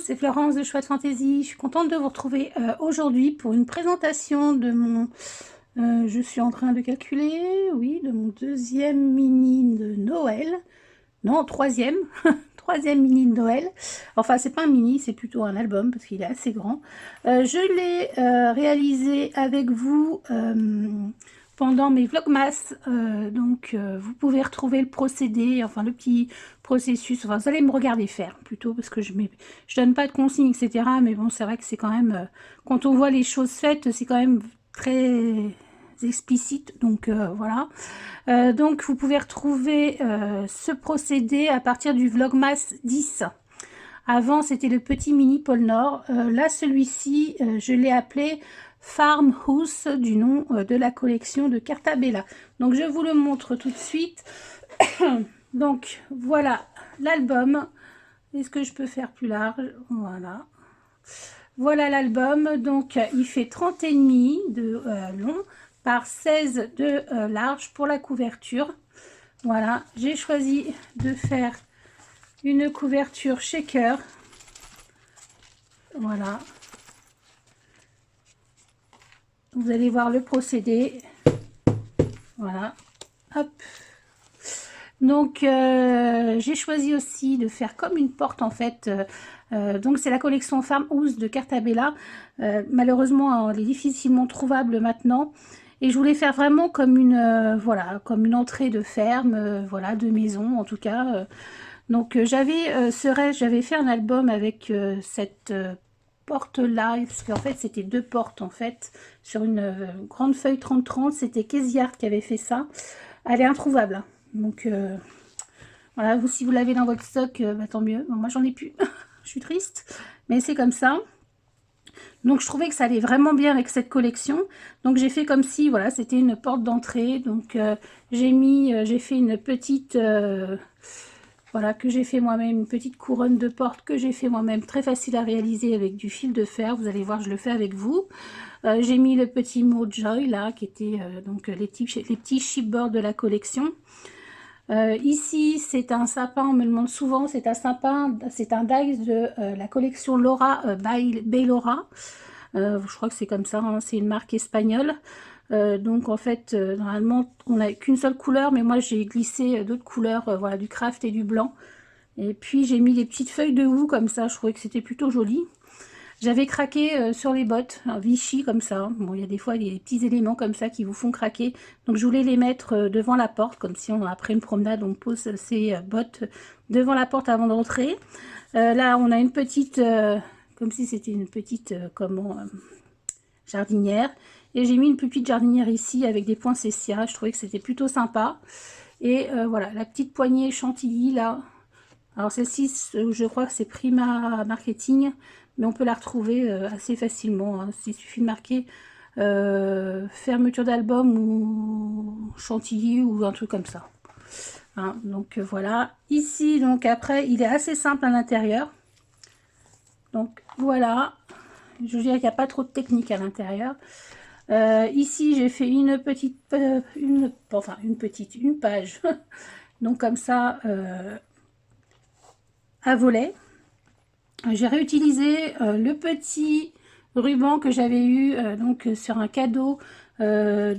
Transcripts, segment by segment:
c'est Florence de Chouette Fantaisie. Je suis contente de vous retrouver aujourd'hui pour une présentation de mon... je suis en train de calculer, oui, de mon deuxième mini de Noël. Non, troisième. Troisième mini de Noël. Enfin, c'est pas un mini, c'est plutôt un album parce qu'il est assez grand. Je l'ai réalisé avec vous pendant mes vlogmas. Vous pouvez retrouver le procédé, enfin le petit processus. Enfin, vous allez me regarder faire plutôt parce que je donne pas de consignes, etc. Mais bon, c'est vrai que c'est quand même, quand on voit les choses faites, c'est quand même très explicite. Donc voilà. Donc vous pouvez retrouver ce procédé à partir du Vlogmas 10. Avant c'était le petit mini pôle Nord. Là celui-ci je l'ai appelé Farmhouse du nom de la collection de Cartabella. Donc je vous le montre tout de suite. Donc voilà l'album. Est-ce que je peux faire plus large? Voilà. Voilà l'album. Donc il fait 30,5 de long par 16 de large pour la couverture. Voilà, j'ai choisi de faire une couverture shaker. Voilà. Vous allez voir le procédé. Voilà. Hop. Donc, j'ai choisi aussi de faire comme une porte en fait. Donc, c'est la collection Farmhouse de Cartabella. Malheureusement, elle est difficilement trouvable maintenant. Et je voulais faire vraiment comme une, voilà, comme une entrée de ferme, voilà, de maison en tout cas. Donc, j'avais ce rêve, j'avais fait un album avec cette porte-là, parce qu'en fait, c'était deux portes en fait, sur une grande feuille 30-30. C'était Kéziart qui avait fait ça. Elle est introuvable. Donc, voilà, vous, si vous l'avez dans votre stock, bah, tant mieux. Bon, moi, j'en ai plus. Je suis triste, mais c'est comme ça. Donc, je trouvais que ça allait vraiment bien avec cette collection. Donc, j'ai fait comme si, voilà, c'était une porte d'entrée. Donc, j'ai fait une petite... voilà, que j'ai fait moi-même, une petite couronne de porte que j'ai fait moi-même, très facile à réaliser avec du fil de fer. Vous allez voir, je le fais avec vous. J'ai mis le petit mot Joy là, qui était donc les petits chipboards de la collection. Ici, c'est un sapin, on me demande souvent, c'est un sapin, c'est un dice de la collection Laura by Laura. Je crois que c'est comme ça, hein, c'est une marque espagnole. Donc en fait, normalement, on n'a qu'une seule couleur, mais moi j'ai glissé d'autres couleurs, voilà, du craft et du blanc. Et puis j'ai mis des petites feuilles de houx comme ça, je trouvais que c'était plutôt joli. J'avais craqué sur les bottes, un Vichy comme ça. Bon, il y a des fois des petits éléments comme ça qui vous font craquer. Donc je voulais les mettre devant la porte, comme si après une promenade, on pose ces bottes devant la porte avant d'entrer. Là, on a une petite, comme si c'était une petite, jardinière. Et j'ai mis une petite jardinière ici avec des poinsettias. Je trouvais que c'était plutôt sympa. Et voilà, la petite poignée chantilly là. Alors celle-ci, je crois que c'est Prima Marketing, mais on peut la retrouver assez facilement, hein. Il suffit de marquer fermeture d'album ou chantilly ou un truc comme ça. Hein, donc voilà. Ici, donc après, il est assez simple à l'intérieur. Donc voilà. Je dirais qu'il n'y a pas trop de technique à l'intérieur. Ici, j'ai fait une petite, une page. Donc comme ça, à volet. J'ai réutilisé le petit ruban que j'avais eu donc sur un cadeau de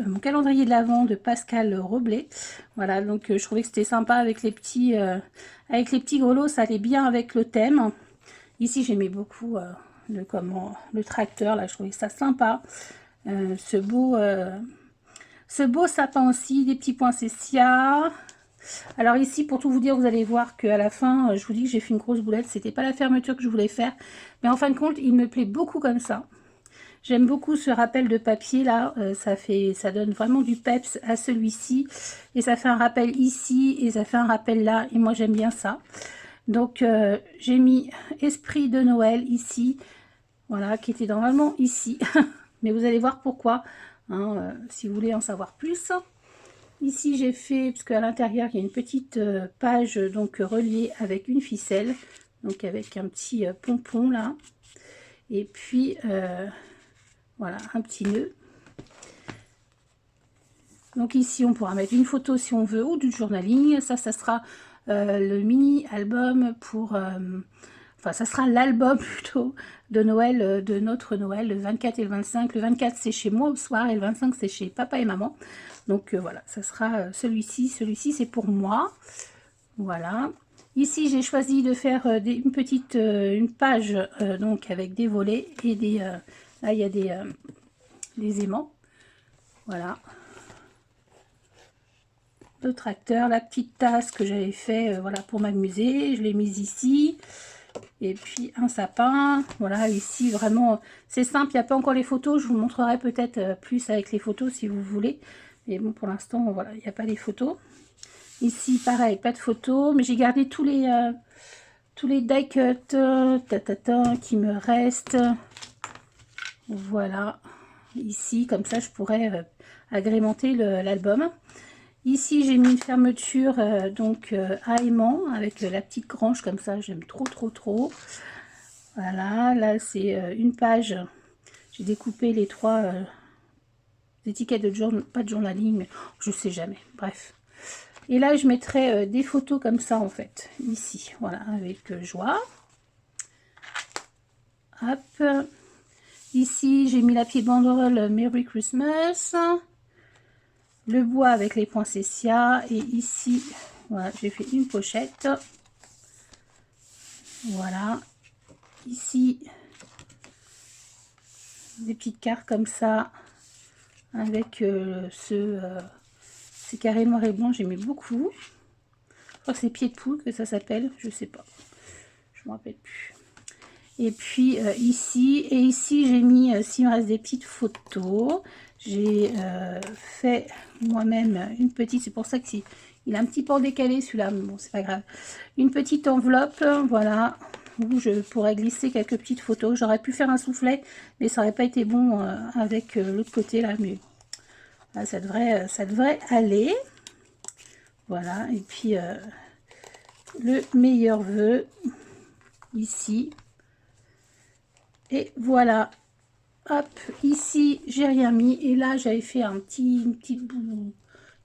mon calendrier de l'Avent de Pascal Roblet. Voilà, donc je trouvais que c'était sympa avec les petits grelots, ça allait bien avec le thème. Ici, j'aimais beaucoup le tracteur, là, je trouvais ça sympa. Ce beau sapin aussi, des petits poinsettias. Alors ici, pour tout vous dire, vous allez voir qu'à la fin, je vous dis que j'ai fait une grosse boulette. C'était pas la fermeture que je voulais faire. Mais en fin de compte, il me plaît beaucoup comme ça. J'aime beaucoup ce rappel de papier là. Ça donne vraiment du peps à celui-ci. Et ça fait un rappel ici et ça fait un rappel là. Et moi, j'aime bien ça. Donc, j'ai mis Esprit de Noël ici. Voilà, qui était normalement ici. Mais vous allez voir pourquoi, hein, si vous voulez en savoir plus. Ici j'ai fait, parce qu'à l'intérieur il y a une petite page donc reliée avec une ficelle, donc avec un petit pompon là, et puis voilà, un petit nœud. Donc ici, on pourra mettre une photo si on veut ou du journaling. Ça sera le mini-album pour... enfin, ça sera l'album plutôt de Noël, de notre Noël, le 24 et le 25. Le 24, c'est chez moi au soir et le 25, c'est chez papa et maman. Donc voilà, ça sera celui-ci. Celui-ci, c'est pour moi. Voilà. Ici, j'ai choisi de faire une page donc avec des volets et des... là, il y a des aimants. Voilà. Le tracteur, la petite tasse que j'avais fait voilà, pour m'amuser. Je l'ai mise ici. Et puis un sapin. Voilà, ici, vraiment, c'est simple. Il n'y a pas encore les photos. Je vous montrerai peut-être plus avec les photos si vous voulez. Mais bon, pour l'instant, voilà, il n'y a pas les photos. Ici, pareil, pas de photos, mais j'ai gardé tous les die cuts qui me restent. Voilà. Ici, comme ça, je pourrais agrémenter l'album. Ici, j'ai mis une fermeture donc à aimant avec la petite grange comme ça. J'aime trop, trop, trop. Voilà. Là, c'est une page. J'ai découpé les trois étiquettes de journal, pas de journaling, mais je sais jamais. Bref. Et là, je mettrai des photos comme ça, en fait, ici, voilà, avec joie. Hop. Ici, j'ai mis la petite banderole Merry Christmas. Le bois avec les poinsettias. Et ici, voilà, j'ai fait une pochette. Voilà. Ici, des petites cartes comme ça, avec ces carrés noirs et blancs, j'aimais beaucoup. Je crois que c'est pied de poule que ça s'appelle, je sais pas. Je me rappelle plus. Et puis ici, j'ai mis, s'il me reste des petites photos, j'ai fait moi-même une petite, c'est pour ça qu'il est un petit peu en décalé celui-là, mais bon, c'est pas grave. Une petite enveloppe, voilà, où je pourrais glisser quelques petites photos. J'aurais pu faire un soufflet, mais ça aurait pas été bon avec l'autre côté là, mais là, ça devrait aller. Voilà, et puis le meilleur vœu ici. Et voilà, hop, ici j'ai rien mis, et là j'avais fait une petite boule,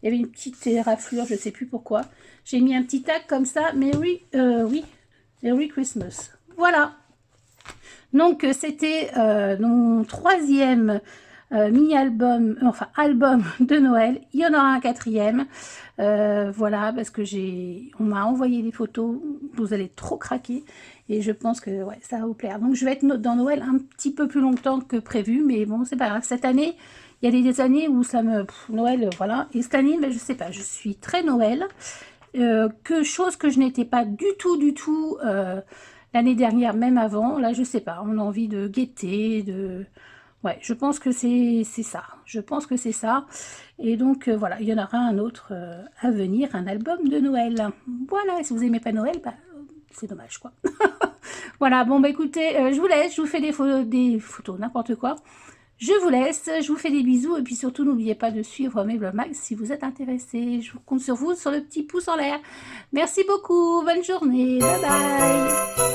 il y avait une petite raflure, je sais plus pourquoi. J'ai mis un petit tag comme ça, Merry Christmas. Voilà. Donc c'était mon troisième mini-album, enfin album de Noël. Il y en aura un quatrième. Voilà, parce que on m'a envoyé des photos, vous allez trop craquer. Et je pense que ouais, ça va vous plaire. Donc je vais être dans Noël un petit peu plus longtemps que prévu. Mais bon, c'est pas grave. Cette année, il y a des années où ça me... Noël, voilà. Et cette année, ben, je sais pas, je suis très Noël. Chose que je n'étais pas du tout l'année dernière, même avant. Là, je sais pas, on a envie de gaieté, de... Ouais, je pense que c'est ça. Je pense que c'est ça. Et donc, voilà, il y en aura un autre à venir, un album de Noël. Voilà, et si vous n'aimez pas Noël, bah, c'est dommage, quoi. Voilà, bon, bah écoutez, je vous laisse, je vous fais des photos, n'importe quoi. Je vous laisse, je vous fais des bisous. Et puis surtout, n'oubliez pas de suivre mes vlogs si vous êtes intéressés. Je compte sur vous, sur le petit pouce en l'air. Merci beaucoup, bonne journée, bye bye.